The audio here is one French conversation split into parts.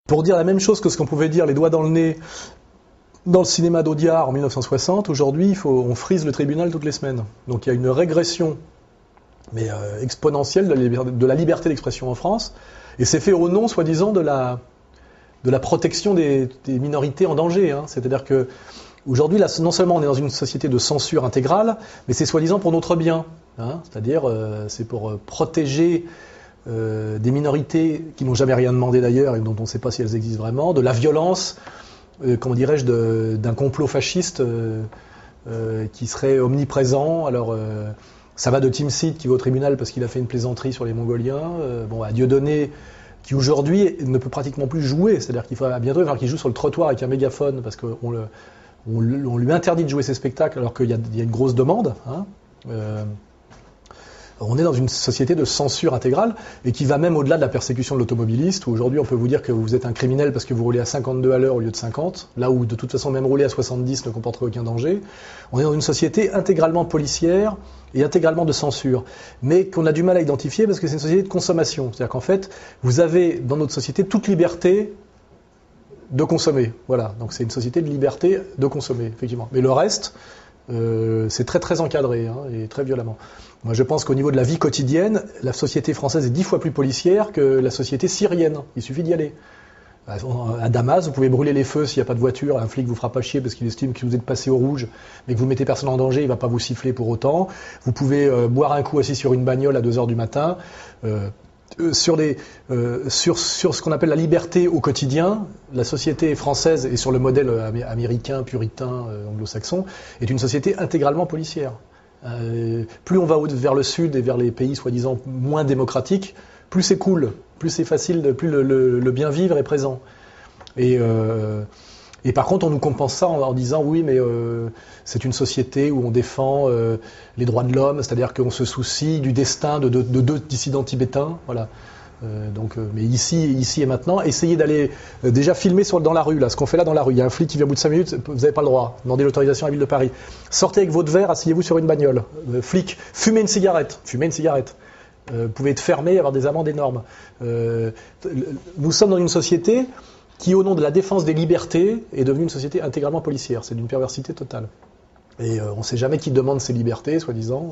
Pour dire la même chose que ce qu'on pouvait dire les doigts dans le nez dans le cinéma d'Audiard en 1960, aujourd'hui, on frise le tribunal toutes les semaines. Donc il y a une régression mais exponentielle de la liberté d'expression en France, et c'est fait au nom, soi-disant, de la protection des minorités en danger. Hein. C'est-à-dire que aujourd'hui, non seulement on est dans une société de censure intégrale, mais c'est soi-disant pour notre bien. Hein. C'est-à-dire, c'est pour protéger des minorités qui n'ont jamais rien demandé d'ailleurs et dont on ne sait pas si elles existent vraiment, de la violence, comment dirais-je, d'un complot fasciste qui serait omniprésent. Alors, ça va de Timsit qui va au tribunal parce qu'il a fait une plaisanterie sur les Mongoliens, à Dieudonné qui aujourd'hui ne peut pratiquement plus jouer, c'est-à-dire qu'il va bientôt falloir qu'il joue sur le trottoir avec un mégaphone parce qu'on lui interdit de jouer ses spectacles alors qu'il y a une grosse demande. Hein. On est dans une société de censure intégrale et qui va même au-delà de la persécution de l'automobiliste, où aujourd'hui on peut vous dire que vous êtes un criminel parce que vous roulez à 52 à l'heure au lieu de 50, là où de toute façon même rouler à 70 ne comporterait aucun danger. On est dans une société intégralement policière et intégralement de censure, mais qu'on a du mal à identifier parce que c'est une société de consommation. C'est-à-dire qu'en fait, vous avez dans notre société toute liberté de consommer. Voilà, donc c'est une société de liberté de consommer, effectivement. Mais le reste, c'est très très encadré hein, et très violemment. Moi je pense qu'au niveau de la vie quotidienne, la société française est 10 fois plus policière que la société syrienne. Il suffit d'y aller. À Damas, vous pouvez brûler les feux s'il n'y a pas de voiture, un flic vous fera pas chier parce qu'il estime que vous êtes passé au rouge, mais que vous mettez personne en danger, il va pas vous siffler pour autant. Vous pouvez boire un coup assis sur une bagnole à 2h du matin. Sur ce qu'on appelle la liberté au quotidien, la société française, et sur le modèle américain, puritain, anglo-saxon, est une société intégralement policière. Plus on va vers le sud et vers les pays soi-disant moins démocratiques, plus c'est cool, plus c'est facile, plus le bien vivre est présent. Et par contre, on nous compense ça en disant oui, mais c'est une société où on défend les droits de l'homme, c'est-à-dire qu'on se soucie du destin de deux dissidents tibétains, voilà. Mais ici et maintenant, essayez d'aller déjà filmer dans la rue, là, ce qu'on fait là dans la rue. Il y a un flic qui vient au bout de 5 minutes, vous n'avez pas le droit. Demandez l'autorisation à la ville de Paris. Sortez avec votre verre, asseyez-vous sur une bagnole. Flic, fumez une cigarette. Vous pouvez être fermé, avoir des amendes énormes. Nous sommes dans une société qui, au nom de la défense des libertés, est devenue une société intégralement policière. C'est d'une perversité totale. Et on ne sait jamais qui demande ces libertés, soi-disant.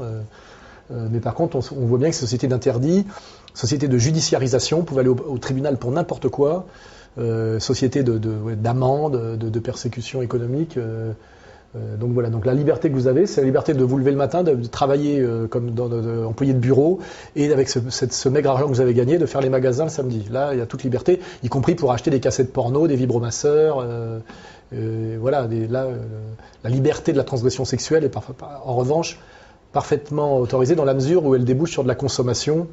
Mais par contre, on voit bien que c'est une société d'interdit, société de judiciarisation, vous pouvez aller au tribunal pour n'importe quoi, société d'amende, de persécution économique. Donc voilà, donc la liberté que vous avez, c'est la liberté de vous lever le matin, de travailler comme employé de bureau, et avec ce maigre argent que vous avez gagné, de faire les magasins le samedi. Là, il y a toute liberté, y compris pour acheter des cassettes porno, des vibromasseurs. La liberté de la transgression sexuelle est en revanche parfaitement autorisée dans la mesure où elle débouche sur de la consommation,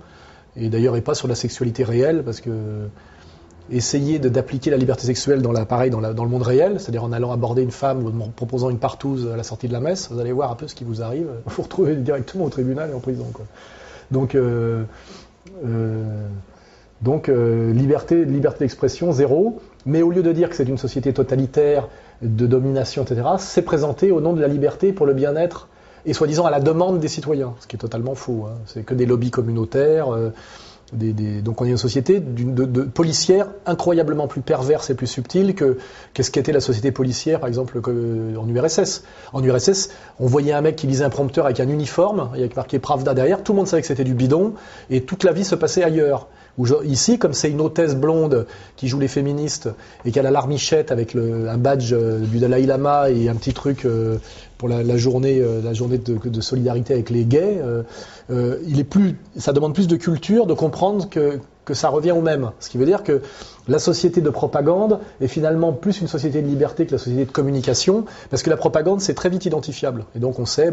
et d'ailleurs et pas sur la sexualité réelle, parce que essayer d'appliquer la liberté sexuelle dans le monde réel, c'est-à-dire en allant aborder une femme ou en proposant une partouze à la sortie de la messe, vous allez voir un peu ce qui vous arrive, vous vous retrouvez directement au tribunal et en prison, quoi. Donc liberté d'expression, zéro, mais au lieu de dire que c'est une société totalitaire, de domination, etc., c'est présenté au nom de la liberté pour le bien-être et soi-disant à la demande des citoyens, ce qui est totalement faux. Hein. C'est que des lobbies communautaires, donc on est une société de policière incroyablement plus perverse et plus subtile que ce qu'était la société policière, par exemple, en URSS. En URSS, on voyait un mec qui lisait un prompteur avec un uniforme, avec marqué Pravda derrière, tout le monde savait que c'était du bidon, et toute la vie se passait ailleurs. Ici, comme c'est une hôtesse blonde qui joue les féministes et qui a la larmichette avec un badge du Dalai Lama et un petit truc pour la journée de solidarité avec les gays, ça demande plus de culture de comprendre que ça revient au même. Ce qui veut dire que la société de propagande est finalement plus une société de liberté que la société de communication, parce que la propagande, c'est très vite identifiable. Et donc on sait,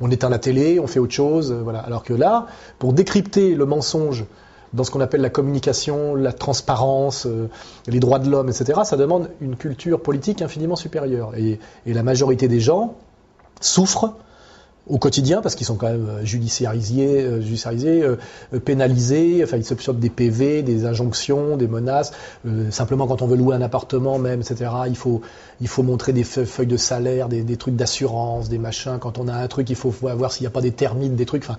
on éteint la télé, on fait autre chose, voilà. Alors que là, pour décrypter le mensonge dans ce qu'on appelle la communication, la transparence, les droits de l'homme, etc., ça demande une culture politique infiniment supérieure. Et la majorité des gens souffrent au quotidien parce qu'ils sont quand même judiciarisés, pénalisés, enfin ils se sortent des PV, des injonctions, des menaces. Simplement quand on veut louer un appartement même, etc., il faut montrer des feuilles de salaire, des trucs d'assurance, des machins. Quand on a un truc, il faut voir s'il n'y a pas des termites, des trucs, enfin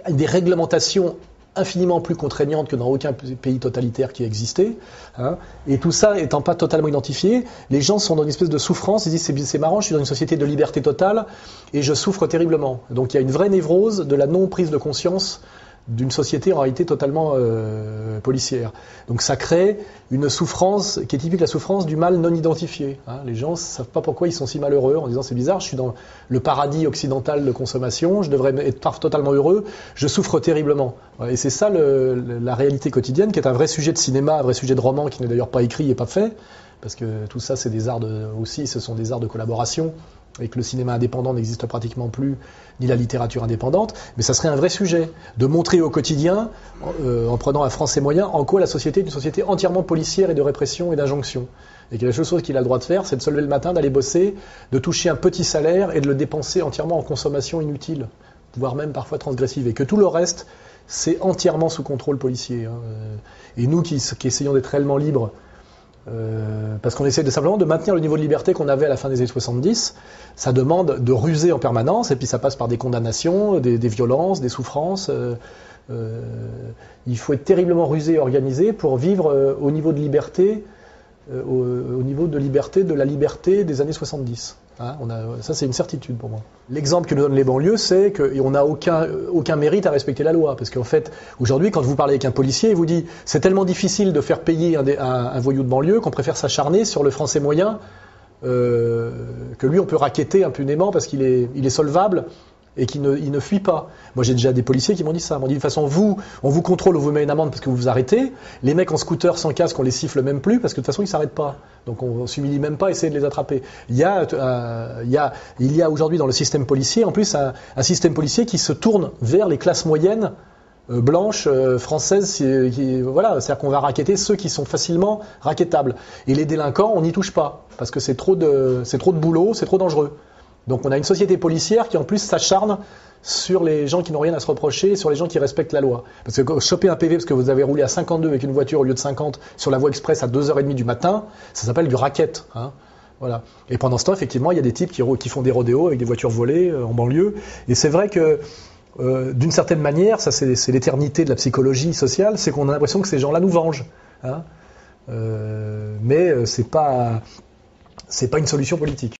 des réglementations infiniment plus contraignante que dans aucun pays totalitaire qui a existé, hein. Et tout ça étant pas totalement identifié, les gens sont dans une espèce de souffrance, ils disent c'est marrant, je suis dans une société de liberté totale et je souffre terriblement. Donc il y a une vraie névrose de la non-prise de conscience d'une société en réalité totalement policière. Donc ça crée une souffrance qui est typique de la souffrance du mal non identifié, hein. Les gens ne savent pas pourquoi ils sont si malheureux en disant c'est bizarre, je suis dans le paradis occidental de consommation, je devrais être totalement heureux, je souffre terriblement. Et c'est ça la réalité quotidienne qui est un vrai sujet de cinéma, un vrai sujet de roman qui n'est d'ailleurs pas écrit et pas fait, parce que tout ça c'est des arts aussi, ce sont des arts de collaboration, et que le cinéma indépendant n'existe pratiquement plus, ni la littérature indépendante, mais ça serait un vrai sujet, de montrer au quotidien, en prenant un français moyen, en quoi la société est une société entièrement policière et de répression et d'injonction. Et que la seule chose qu'il a le droit de faire, c'est de se lever le matin, d'aller bosser, de toucher un petit salaire et de le dépenser entièrement en consommation inutile, voire même parfois transgressive, et que tout le reste, c'est entièrement sous contrôle policier, hein. Et nous qui essayons d'être réellement libres, parce qu'on essaie simplement de maintenir le niveau de liberté qu'on avait à la fin des années 70, ça demande de ruser en permanence, et puis ça passe par des condamnations, des violences, des souffrances. Il faut être terriblement rusé et organisé pour vivre au niveau de liberté, au niveau de la liberté des années 70. Hein, ça, c'est une certitude pour moi. L'exemple que nous donnent les banlieues, c'est qu'on n'a aucun mérite à respecter la loi. Parce qu'en fait, aujourd'hui, quand vous parlez avec un policier, il vous dit c'est tellement difficile de faire payer un voyou de banlieue qu'on préfère s'acharner sur le français moyen, que lui, on peut racketter impunément parce qu'il est solvable et qu'il ne fuit pas. Moi, j'ai déjà des policiers qui m'ont dit ça. Ils m'ont dit, de toute façon, on vous contrôle, on vous met une amende parce que vous vous arrêtez. Les mecs en scooter sans casque, on les siffle même plus parce que de toute façon, ils s'arrêtent pas. Donc, on s'humilie même pas à essayer de les attraper. Il y a aujourd'hui dans le système policier, en plus, un système policier qui se tourne vers les classes moyennes blanches, françaises, voilà, c'est-à-dire qu'on va racketter ceux qui sont facilement rackettables. Et les délinquants, on n'y touche pas parce que c'est trop de boulot, c'est trop dangereux. Donc on a une société policière qui en plus s'acharne sur les gens qui n'ont rien à se reprocher, sur les gens qui respectent la loi. Parce que choper un PV parce que vous avez roulé à 52 avec une voiture au lieu de 50 sur la voie express à 2h30 du matin, ça s'appelle du racket, hein. Voilà. Et pendant ce temps, effectivement, il y a des types qui font des rodéos avec des voitures volées en banlieue. Et c'est vrai que d'une certaine manière, ça c'est l'éternité de la psychologie sociale, c'est qu'on a l'impression que ces gens-là nous vengent, hein. Mais c'est pas une solution politique.